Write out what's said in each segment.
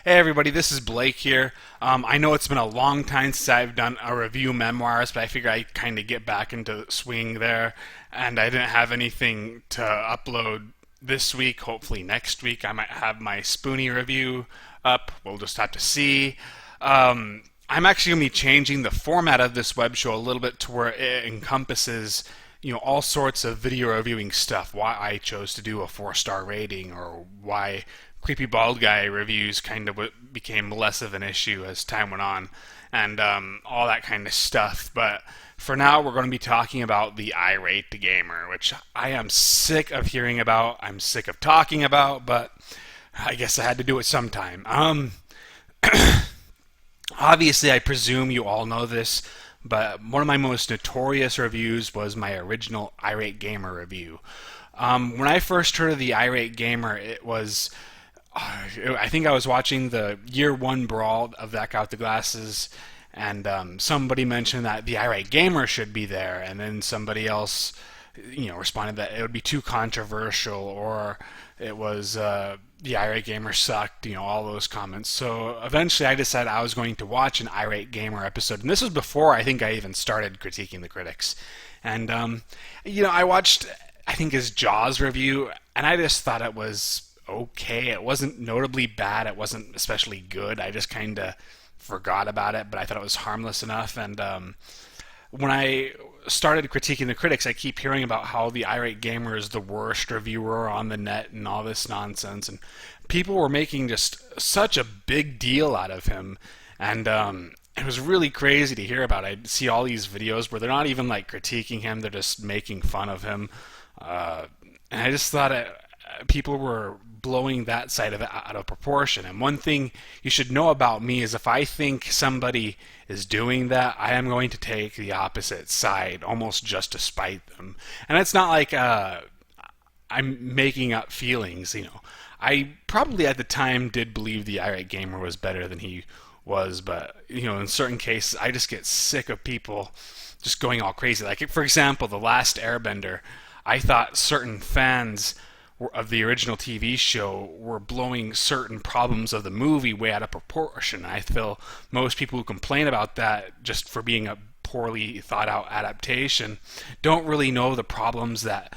Hey everybody, this is Blake here. I know it's been a long time since I've done a review memoirs, but I figure I'd kind of get back into the swing there, and I didn't have anything to upload this week. Hopefully next week I might have my Spoonie review up. We'll just have to see. I'm actually going to be changing the format of this web show a little bit to where it encompasses all sorts of video reviewing stuff. Why I chose to do a 4-star rating, or why creepy bald guy reviews kind of became less of an issue as time went on, and all that kind of stuff. But for now, we're going to be talking about the Irate the gamer, which I am sick of hearing about. I'm sick of talking about, but I guess I had to do it sometime. Obviously, I presume you all know this, but one of my most notorious reviews was my original Irate Gamer review. When I first heard of the Irate Gamer, it was, I think I was watching the Year 1 Brawl of That Guy with the Glasses, and somebody mentioned that the Irate Gamer should be there, and then somebody else, responded that it would be too controversial, or it was the Irate Gamer sucked, all those comments. So eventually I decided I was going to watch an Irate Gamer episode, and this was before I think I even started critiquing the critics. And I watched, I think, his Jaws review, and I just thought it was okay. It wasn't notably bad. It wasn't especially good. I just kind of forgot about it, but I thought it was harmless enough. And when I started critiquing the critics, I keep hearing about how the Irate Gamer is the worst reviewer on the net and all this nonsense, and people were making just such a big deal out of him, and it was really crazy to hear about. I see all these videos where they're not even like critiquing him; they're just making fun of him, and I just thought people were blowing that side of it out of proportion. And one thing you should know about me is if I think somebody is doing that, I am going to take the opposite side, almost just to spite them. And it's not like I'm making up feelings. I probably at the time did believe the Irate Gamer was better than he was, but in certain cases I just get sick of people just going all crazy. Like, for example, The Last Airbender, I thought certain fans of the original TV show were blowing certain problems of the movie way out of proportion. I feel most people who complain about that just for being a poorly thought out adaptation don't really know the problems that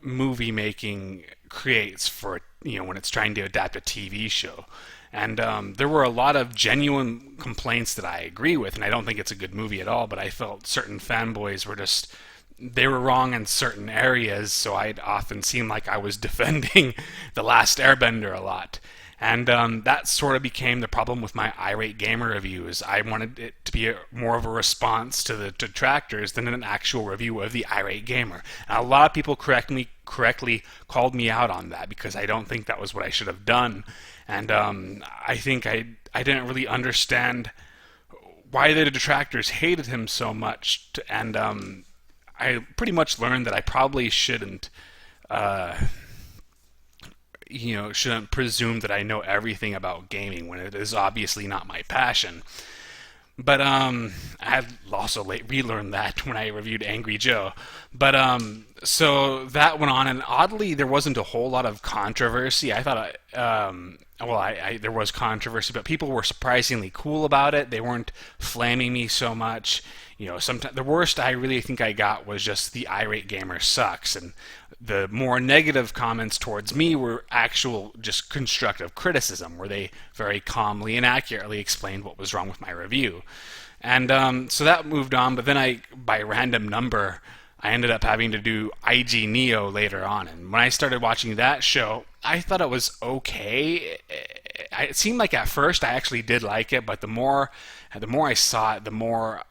movie making creates for when it's trying to adapt a TV show. And there were a lot of genuine complaints that I agree with, and I don't think it's a good movie at all, but I felt certain fanboys were just, they were wrong in certain areas, so I'd often seem like I was defending The Last Airbender a lot. And that sort of became the problem with my Irate Gamer reviews. I wanted it to be more of a response to the detractors than an actual review of the Irate Gamer. And a lot of people correctly called me out on that, because I don't think that was what I should have done. And I think I didn't really understand why the detractors hated him so much, and I pretty much learned that I probably shouldn't presume that I know everything about gaming when it is obviously not my passion. But I had also relearned that when I reviewed Angry Joe. But so that went on, and oddly, there wasn't a whole lot of controversy. I thought, there was controversy, but people were surprisingly cool about it. They weren't flaming me so much. Sometimes the worst I really think I got was just the Irate Gamer sucks, and the more negative comments towards me were actual just constructive criticism, where they very calmly and accurately explained what was wrong with my review. And so that moved on, but then by random number, I ended up having to do IG Neo later on. And when I started watching that show, I thought it was okay. It seemed like at first I actually did like it, but the more I saw it, the more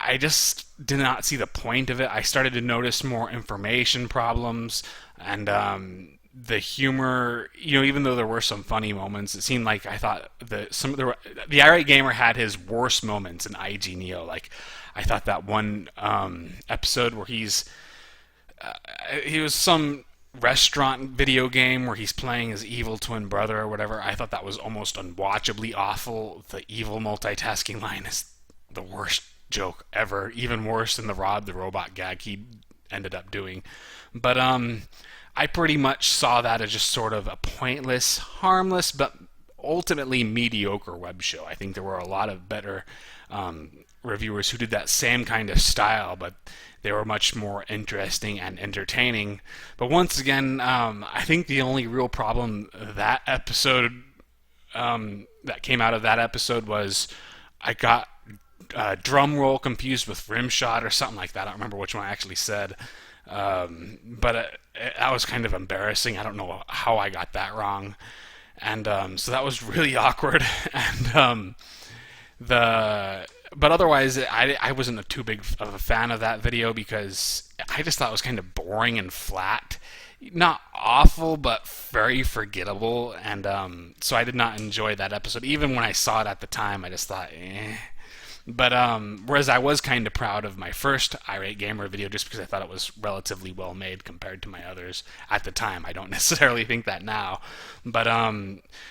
I just did not see the point of it. I started to notice more information problems, and the humor, even though there were some funny moments, it seemed like I thought the Irate Gamer had his worst moments in IG Neo. Like, I thought that one episode where he was some restaurant video game where he's playing his evil twin brother or whatever. I thought that was almost unwatchably awful. The evil multitasking line is the worst joke ever, even worse than the Rod the Robot gag he ended up doing. But I pretty much saw that as just sort of a pointless, harmless, but ultimately mediocre web show. I think there were a lot of better reviewers who did that same kind of style, but they were much more interesting and entertaining. But once again, I think the only real problem that episode that came out of that episode was I got drum roll confused with rimshot or something like that. I don't remember which one I actually said. But that was kind of embarrassing. I don't know how I got that wrong. And so that was really awkward. And but otherwise, I wasn't too big of a fan of that video because I just thought it was kind of boring and flat. Not awful, but very forgettable. And so I did not enjoy that episode. Even when I saw it at the time, I just thought, eh. But whereas I was kind of proud of my first Irate Gamer video just because I thought it was relatively well made compared to my others at the time. I don't necessarily think that now. But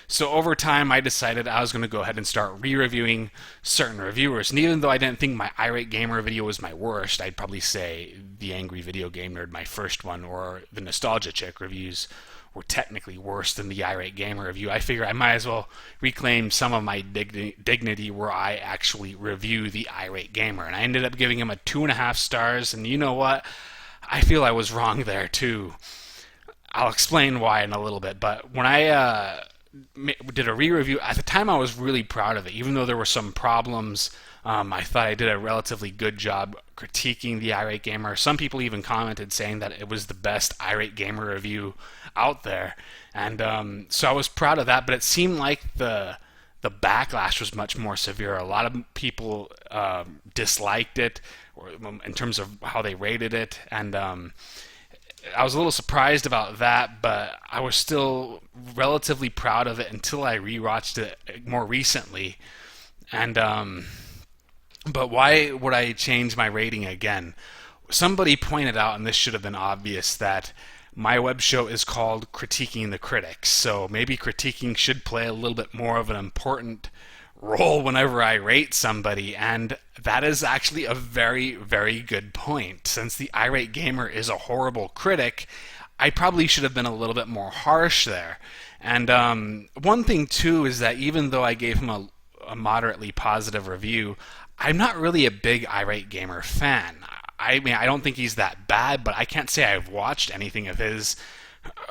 so over time I decided I was going to go ahead and start re-reviewing certain reviewers. And even though I didn't think my Irate Gamer video was my worst, I'd probably say the Angry Video Game Nerd, my first one, or the Nostalgia Chick reviews were technically worse than the Irate Gamer review. I figure I might as well reclaim some of my dignity where I actually review the Irate Gamer. And I ended up giving him a 2.5 stars, and you know what? I feel I was wrong there too. I'll explain why in a little bit, but when I did a re-review, at the time I was really proud of it. Even though there were some problems, I thought I did a relatively good job critiquing the Irate Gamer. Some people even commented saying that it was the best Irate Gamer review out there. And so I was proud of that, but it seemed like the backlash was much more severe. A lot of people disliked it in terms of how they rated it, and I was a little surprised about that, but I was still relatively proud of it until I rewatched it more recently. And but why would I change my rating again? Somebody pointed out, and this should have been obvious, that my web show is called Critiquing the Critics, so maybe critiquing should play a little bit more of an important role whenever I rate somebody, and that is actually a very, very good point. Since the Irate Gamer is a horrible critic, I probably should have been a little bit more harsh there. And one thing too is that even though I gave him a moderately positive review, I'm not really a big Irate Gamer fan. I mean, I don't think he's that bad, but I can't say I've watched anything of his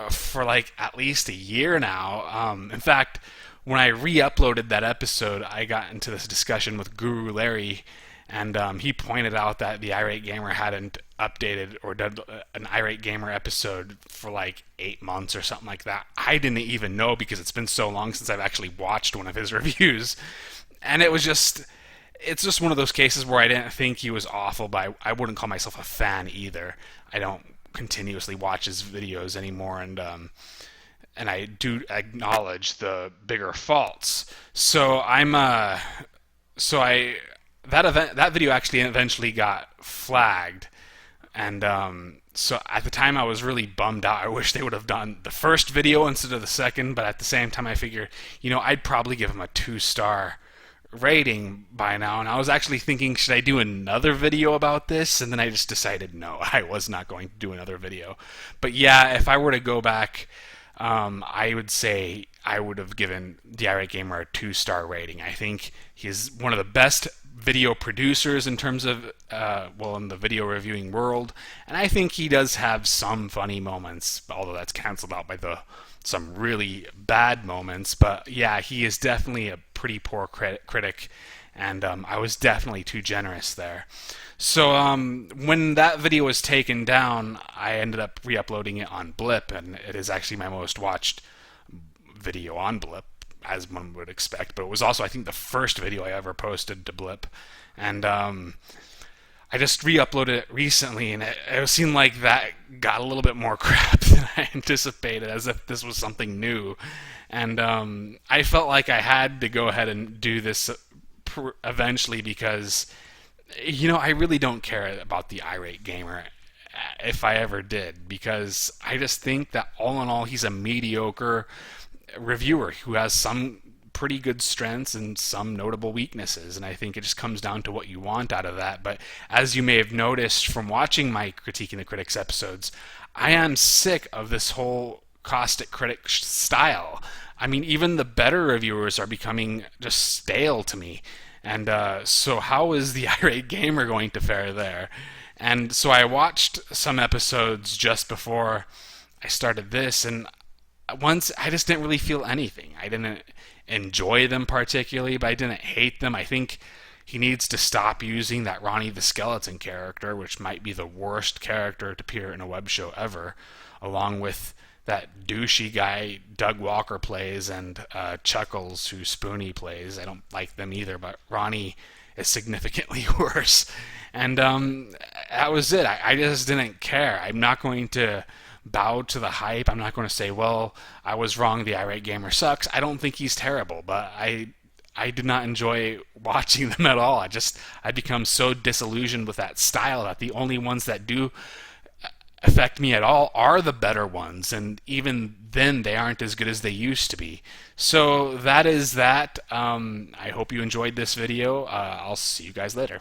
for like at least a year now. In fact, when I re-uploaded that episode, I got into this discussion with Guru Larry, and he pointed out that the Irate Gamer hadn't updated or done an Irate Gamer episode for like 8 months or something like that. I didn't even know because it's been so long since I've actually watched one of his reviews. And it's just one of those cases where I didn't think he was awful, but I wouldn't call myself a fan either. I don't continuously watch his videos anymore, and I do acknowledge the bigger faults. So that video actually eventually got flagged, and so at the time I was really bummed out. I wish they would have done the first video instead of the second, but at the same time I figured, I'd probably give him a 2-star rating by now, and I was actually thinking, should I do another video about this? And then I just decided no, I was not going to do another video. But yeah, if I were to go back, I would say I would have given the Irate Gamer a 2-star rating. I think he's one of the best video producers in terms of, in the video reviewing world, and I think he does have some funny moments, although that's canceled out by some really bad moments. But yeah, he is definitely a pretty poor critic, and I was definitely too generous there. So when that video was taken down, I ended up re-uploading it on Blip, and it is actually my most watched video on Blip, as one would expect. But it was also, I think, the first video I ever posted to Blip, and I just re-uploaded it recently, and it seemed like that got a little bit more crap than I anticipated, as if this was something new. And I felt like I had to go ahead and do this eventually because, I really don't care about the Irate Gamer if I ever did, because I just think that all in all he's a mediocre reviewer who has some pretty good strengths and some notable weaknesses, and I think it just comes down to what you want out of that. But as you may have noticed from watching my Critiquing the Critics episodes, I am sick of this whole caustic critic style. I mean, even the better reviewers are becoming just stale to me. And so, how is the Irate Gamer going to fare there? And so, I watched some episodes just before I started this, and once I just didn't really feel anything. I didn't enjoy them particularly, but I didn't hate them. I think he needs to stop using that Ronnie the Skeleton character, which might be the worst character to appear in a web show ever, along with that douchey guy Doug Walker plays and Chuckles, who Spoonie plays. I don't like them either, but Ronnie is significantly worse. And that was it. I just didn't care. I'm not going to bow to the hype. I'm not going to say, well, I was wrong, the Irate Gamer sucks. I don't think he's terrible, but I did not enjoy watching them at all. I become so disillusioned with that style that the only ones that do affect me at all are the better ones, and even then they aren't as good as they used to be. So that is that. I hope you enjoyed this video. I'll see you guys later.